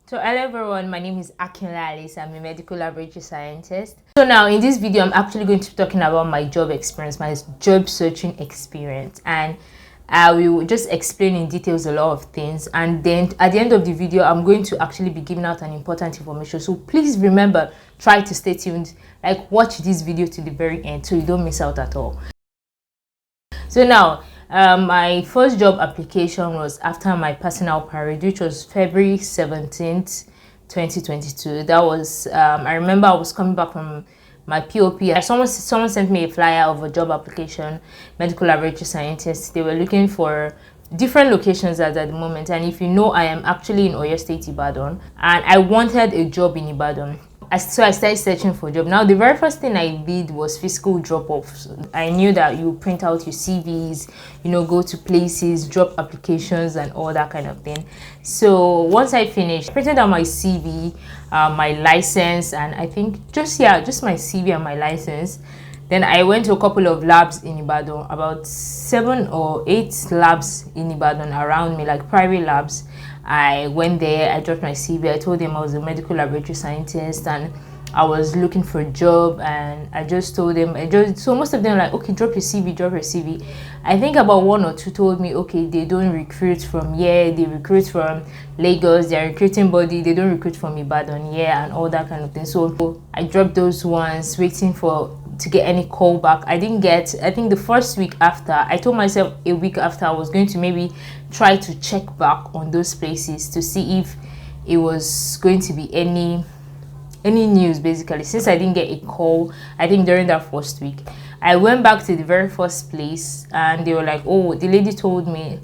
So hello everyone, my name is Akinla Alice. I'm a medical laboratory scientist. So now in this video, I'm actually going to be talking about my job experience, my job searching experience, and I will just explain in details a lot of things. And then at the end of the video, I'm going to actually be giving out an important information. So please remember, try to stay tuned, like watch this video to the very end so you don't miss out at all. So now, my first job application was after my personal parade, which was February 17th, 2022. That was, I remember I was coming back from my POP. Someone sent me a flyer of a job application, medical laboratory scientist. They were looking for different locations at the moment. And if you know, I am actually in Oyo State, Ibadan. And I wanted a job in Ibadan. So I started searching for a job. Now, the very first thing I did was physical drop-offs. I knew that you print out your CVs, go to places, drop applications and all that kind of thing. So once I finished, I printed out my CV, my license, and I think just my CV and my license. Then I went to a couple of labs in Ibadan, about 7 or 8 labs in Ibadan around me, like private labs. I went there, I dropped my CV, I told them I was a medical laboratory scientist and I was looking for a job, and I just told them, so most of them were like, okay, drop your CV. I think about 1 or 2 told me, okay, they don't recruit from here, they recruit from Lagos, they're recruiting body, they don't recruit from Ibadan, and all that kind of thing. So I dropped those ones, waiting to get any call back. I didn't get, I think the first week after, I told myself a week after I was going to maybe try to check back on those places to see if it was going to be any news. Basically, since I didn't get a call, I think during that first week, I went back to the very first place and they were like, oh, the lady told me,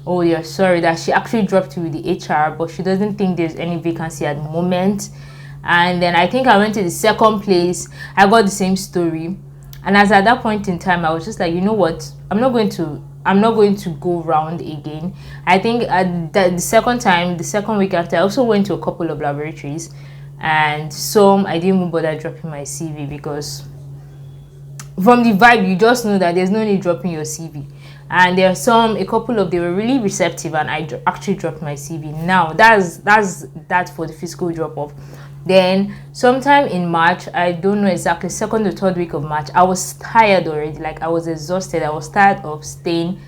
oh, you're sorry that she actually dropped you with the HR, but she doesn't think there's any vacancy at the moment. And then I think I went to the second place, I got the same story. And as at that point in time, I was just like, you know what, I'm not going to go round again. I think the second week after, I also went to a couple of laboratories, and some I didn't even bother dropping my CV because from the vibe you just know that there's no need dropping your CV. And there are a couple of, they were really receptive and I actually dropped my CV. Now that's that for the physical drop off. Then sometime in March, I don't know exactly, 2nd or 3rd week of March, I was tired already, like I was exhausted. I was tired of staying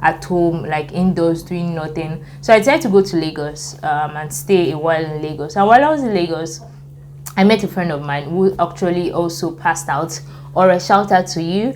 at home, like indoors doing nothing. So I decided to go to Lagos and stay a while in Lagos. And while I was in Lagos, I met a friend of mine who actually also passed out, or a shout out to you.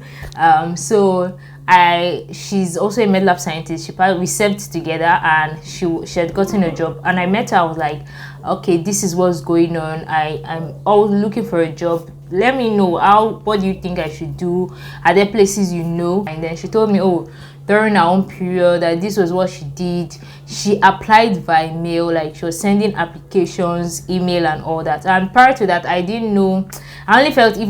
She's also a med lab scientist. We served together and she had gotten a job, and I met her. I was like, okay, this is what's going on. I'm always looking for a job. Let me know what do you think I should do? Are there places you know? And then she told me, oh, during her own period, that this was what she did. She applied via mail, like she was sending applications, email and all that. And prior to that, I didn't know. I only felt if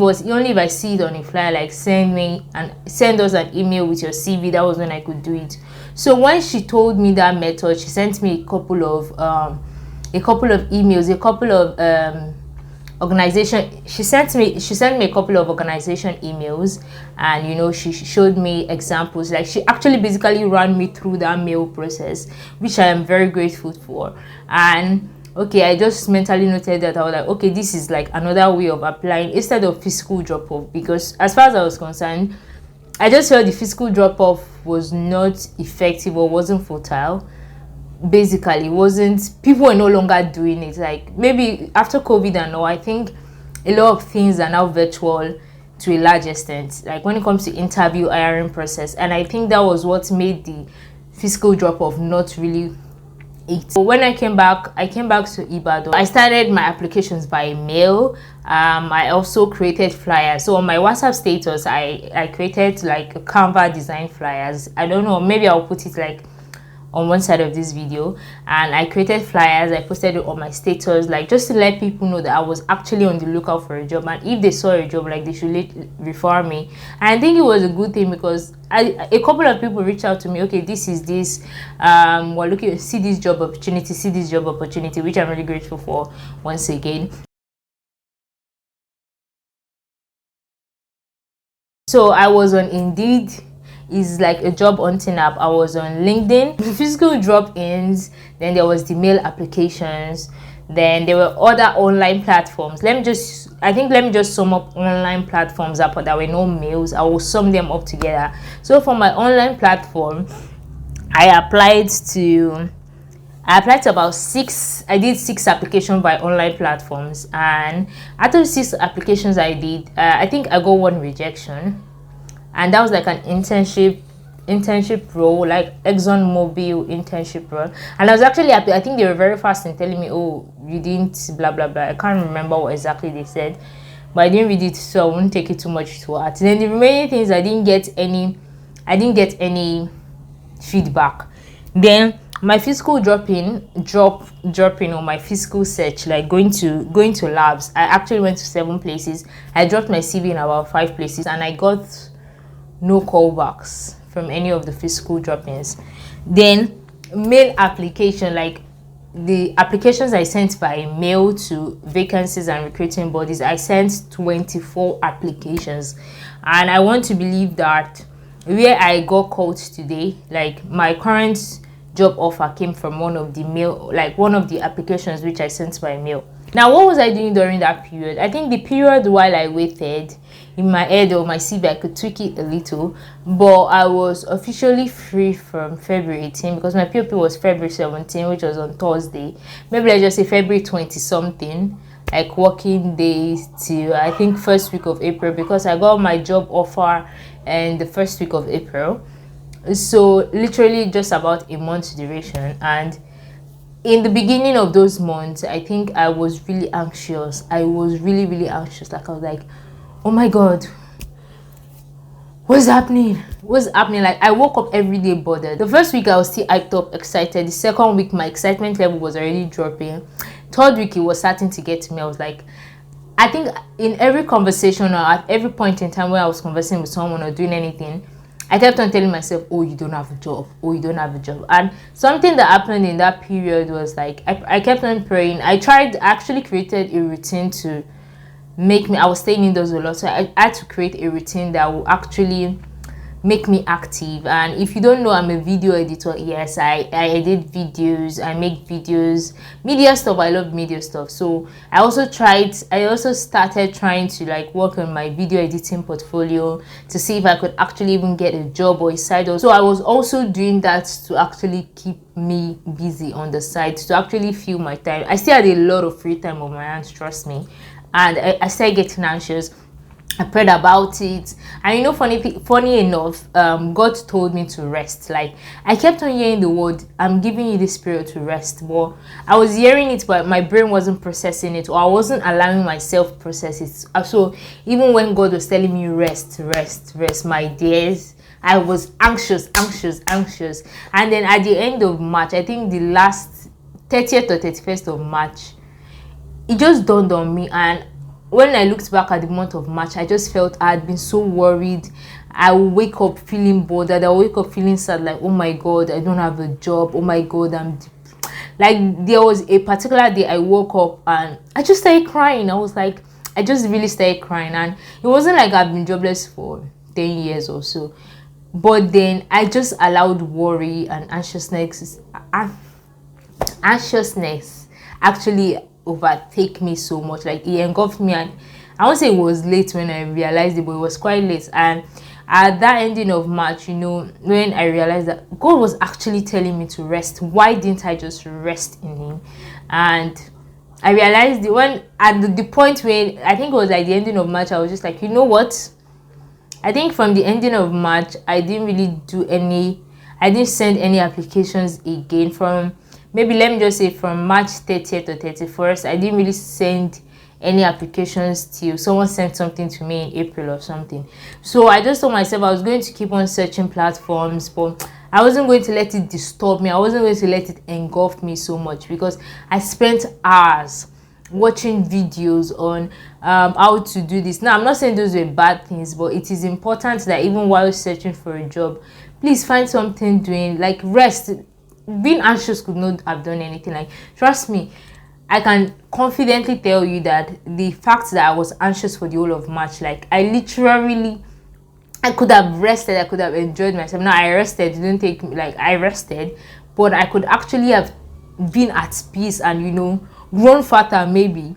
I see it on a flyer, like send us an email with your CV, that was when I could do it. So when she told me that method, she sent me a couple of emails, a couple of organization. She sent me a couple of organization emails, and she showed me examples. Like she actually basically ran me through that mail process, which I am very grateful for. And okay, I just mentally noted that. I was like, okay, this is like another way of applying instead of physical drop off, because as far as I was concerned, I just felt the physical drop off was not effective or wasn't fertile. Basically, wasn't people were no longer doing it. Like maybe after COVID and all, I think a lot of things are now virtual to a large extent, like when it comes to interview hiring process. And I think that was what made the physical drop off not really it. So when I came back to Ibadan, I started my applications by mail. I also created flyers. So on my WhatsApp status, I created like a Canva design flyers. I don't know, maybe I'll put it like on one side of this video, and I created flyers. I posted it on my status, like just to let people know that I was actually on the lookout for a job, and if they saw a job, like they should refer me. And I think it was a good thing because a couple of people reached out to me, okay, we're looking to see this job opportunity, which I'm really grateful for once again. So I was on Indeed. is like a job hunting app. I was on LinkedIn, physical drop-ins, then there was the mail applications, then there were other online platforms. Let me just sum up online platforms up, but there were no mails. I will sum them up together. So for my online platform, I applied to about 6. I did 6 applications by online platforms, and out of 6 applications I did, I think I got 1 rejection, and that was like an internship role, like ExxonMobil internship role. And I was actually happy. I think they were very fast in telling me, oh, you didn't blah blah blah. I can't remember what exactly they said, but I didn't read it, so I won't take it too much to heart. Then the remaining things, I didn't get any feedback. Then my physical dropping or my physical search, like going to labs, I actually went to 7 places. I dropped my CV in about 5 places, and I got no callbacks from any of the physical drop-ins. Then mail application, like the applications I sent by mail to vacancies and recruiting bodies, I sent 24 applications, and I want to believe that where I got called today, like my current job offer came from one of the applications which I sent by mail. Now, what was I doing during that period? I think the period while I waited, in my head or my CV, I could tweak it a little, but I was officially free from February 18 because my POP was February 17, which was on Thursday. Maybe let's just say February 20 something, like working days till I think first week of April, because I got my job offer in the first week of April. So literally just about a month's duration. And in the beginning of those months, I think I was really anxious. I was really anxious. Like I was like, oh my god, what's happening? Like I woke up every day bothered. The first week I was still hyped up, excited. The second week my excitement level was already dropping. Third week it was starting to get to me. I was like, I think in every conversation or at every point in time where I was conversing with someone or doing anything, I kept on telling myself, oh, you don't have a job. Oh, you don't have a job. And something that happened in that period was like, I kept on praying. I actually created a routine to make me, I was staying indoors a lot. So I had to create a routine that will actually make me active. And if you don't know, I'm a video editor. Yes, I edit videos, I make videos, media stuff. I love media stuff. So I also started trying to like work on my video editing portfolio to see if I could actually even get a job or a side hustle. So I was also doing that to actually keep me busy on the side, to actually fill my time. I still had a lot of free time on my hands, trust me. And I started getting anxious. I prayed about it, and you know, funny enough, God told me to rest. Like I kept on hearing the word, I'm giving you the spirit to rest, but I was hearing it but my brain wasn't processing it, or I wasn't allowing myself to process it. So even when God was telling me rest, my dears, I was anxious. And then at the end of March, I think the last 30th or 31st of March, it just dawned on me. And when I looked back at the month of March, I just felt I had been so worried. I would wake up feeling bothered. I would wake up feeling sad, like, oh my god, I don't have a job. Oh my god, like, there was a particular day I woke up and I just started crying. I just really started crying. And it wasn't like I've been jobless for 10 years or so. But then I just allowed worry and anxiousness actually overtake me so much. Like it engulfed me, and I won't say it was late when I realized it, but it was quite late. And at that ending of March, you know, when I realized that God was actually telling me to rest, why didn't I just rest in Him? And I realized when at the point when I think it was like the ending of March, I was just like, you know what? I think from the ending of March, I didn't send any applications again. From maybe, let me just say, from March 30th or 31st, I didn't really send any applications till someone sent something to me in April or something. So I just told myself I was going to keep on searching platforms, but I wasn't going to let it disturb me. I wasn't going to let it engulf me so much, because I spent hours watching videos on how to do this. Now, I'm not saying those were bad things, but it is important that even while searching for a job, please find something doing, like rest. Being anxious could not have done anything. Like, trust me, I can confidently tell you that the fact that I was anxious for the whole of March, like I literally I could have rested, I could have enjoyed myself. Now I rested, it didn't take me, like I rested, but I could actually have been at peace and, you know, grown fatter maybe,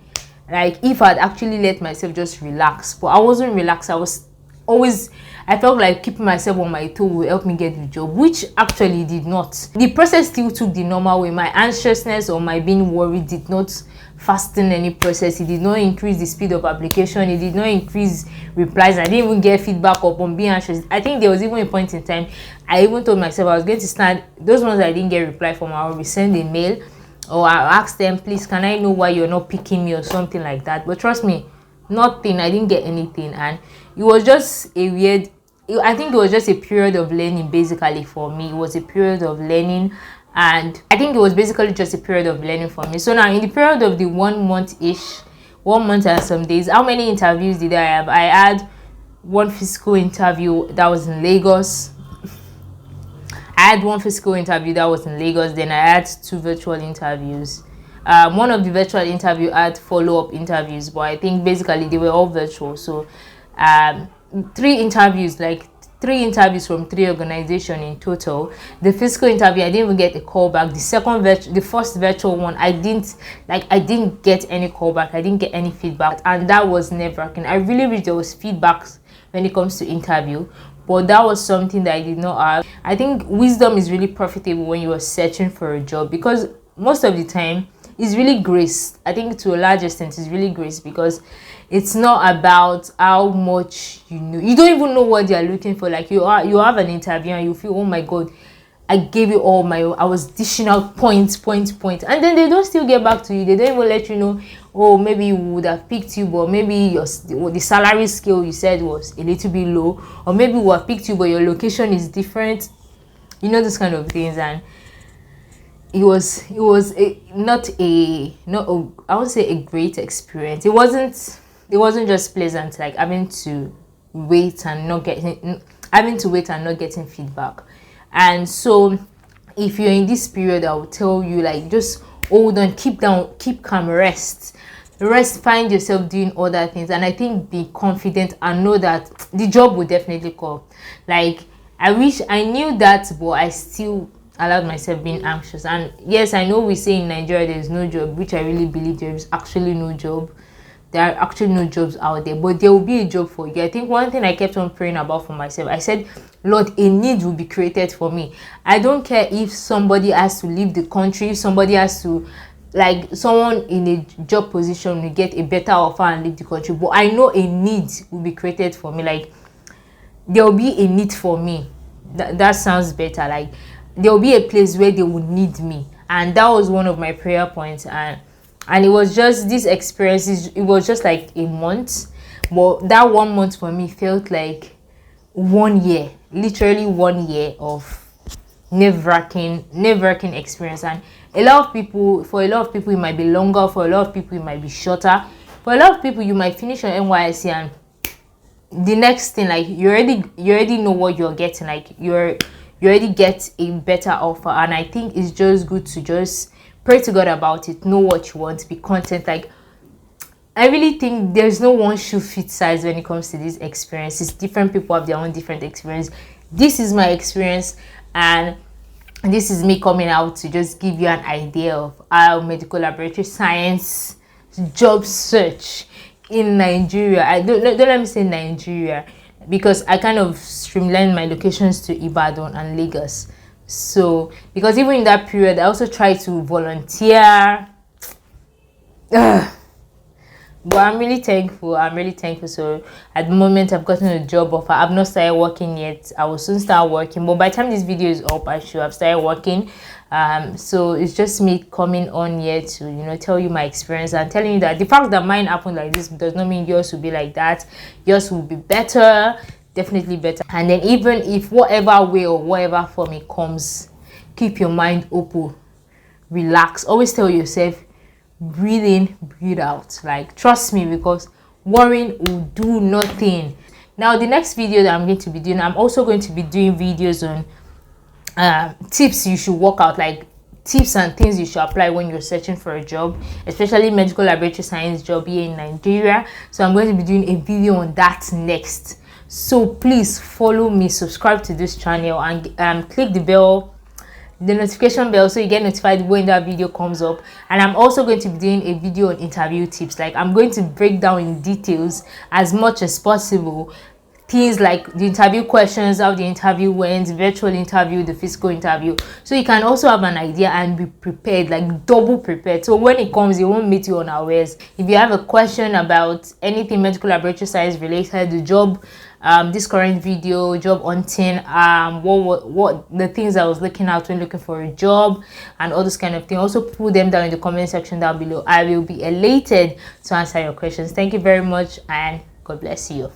like if I'd actually let myself just relax. But I wasn't relaxed. I was always, I felt like keeping myself on my toe will help me get the job, which actually did not. The process still took the normal way. My anxiousness or my being worried did not fasten any process. It did not increase the speed of application. It did not increase replies. I didn't even get feedback upon being anxious. I think there was even a point in time I even told myself I was going to start those ones I didn't get reply from. I will resend a mail, or I'll ask them, please can I know why you're not picking me, or something like that. But trust me, nothing. I didn't get anything, and it was just a weird, I think it was just a period of learning. Basically for me, it was a period of learning, and I think it was basically just a period of learning for me. So now in the period of the 1 month ish, 1 month and some days, how many interviews did I have? I had one physical interview that was in Lagos. I had one physical interview that was in Lagos. Then I had 2 virtual interviews. One of the virtual interview had follow-up interviews, but I think basically they were all virtual. So 3 interviews, like 3 interviews from 3 organizations in total. The physical interview, I didn't even get a call back. The first virtual one, I didn't get any call back. I didn't get any feedback, and that was nerve-wracking. I really wish there was feedback when it comes to interview, but that was something that I did not have. I think wisdom is really profitable when you are searching for a job, because most of the time it's really grace. I think to a large extent it's really grace, because it's not about how much you know. You don't even know what they are looking for. Like you have an interview and you feel, oh my god, I gave you all my, I was dishing out points, and then they don't still get back to you. They don't even let you know, oh, maybe you would have picked you, but maybe the salary scale you said was a little bit low, or maybe we have picked you but your location is different, you know, those kind of things. And it was not a I won't say a great experience. It wasn't just pleasant, like having to wait and not getting feedback. And so if you're in this period, I would tell you, like, just hold on, keep calm, rest, find yourself doing other things. And I think be confident and know that the job will definitely come. Like, I wish I knew that, but I still allowed myself being anxious. And yes, I know we say in Nigeria there is no job, which I really believe there is actually no job. There are actually no jobs out there, but there will be a job for you. I think one thing I kept on praying about for myself, I said, Lord, a need will be created for me. I don't care if somebody has to leave the country, if somebody has to, like, someone in a job position will get a better offer and leave the country, but I know a need will be created for me. Like, there will be a need for me. That sounds better. Like, there will be a place where they will need me. And that was one of my prayer points. And it was just these experiences, it was just like a month, but that 1 month for me felt like 1 year, literally 1 year of nerve-wracking experience. And for a lot of people it might be longer, for a lot of people it might be shorter. For a lot of people, you might finish your NYSC and the next thing, like, you already know what you're getting. Like, you already get a better offer. And I think it's just good to just pray to God about it, know what you want, be content. Like, I really think there's no one shoe fit size when it comes to these experiences. Different people have their own different experience. This is my experience, and this is me coming out to just give you an idea of how medical laboratory science job search in Nigeria. Don't let me say Nigeria, because I kind of streamlined my locations to Ibadan and Lagos. So, because even in that period, I also tried to volunteer. But I'm really thankful. So at the moment, I've gotten a job offer. I've not started working yet. I will soon start working. But by the time this video is up, I should have started working. So it's just me coming on here to, you know, tell you my experience and telling you that the fact that mine happened like this does not mean yours will be like that. Yours will be better. Definitely better. And then even if whatever way or whatever form it comes, keep your mind open, relax. Always tell yourself, breathe in, breathe out. Like, trust me, because worrying will do nothing. Now, the next video that I'm going to be doing, I'm also going to be doing videos on tips you should work out, like tips and things you should apply when you're searching for a job, especially medical laboratory science job here in Nigeria. So I'm going to be doing a video on that next. So please follow me, subscribe to this channel, and click the notification bell, so you get notified when that video comes up. And I'm also going to be doing a video on interview tips. Like, I'm going to break down in details as much as possible things like the interview questions, how the interview went, virtual interview, the physical interview, so you can also have an idea and be prepared, like double prepared, so when it comes, it won't meet you unawares. If you have a question about anything medical laboratory science related, the job, this current video, job hunting, what the things I was looking at when looking for a job, and all this kind of thing, also put them down in the comment section down below. I will be elated to answer your questions. Thank you very much, and God bless you.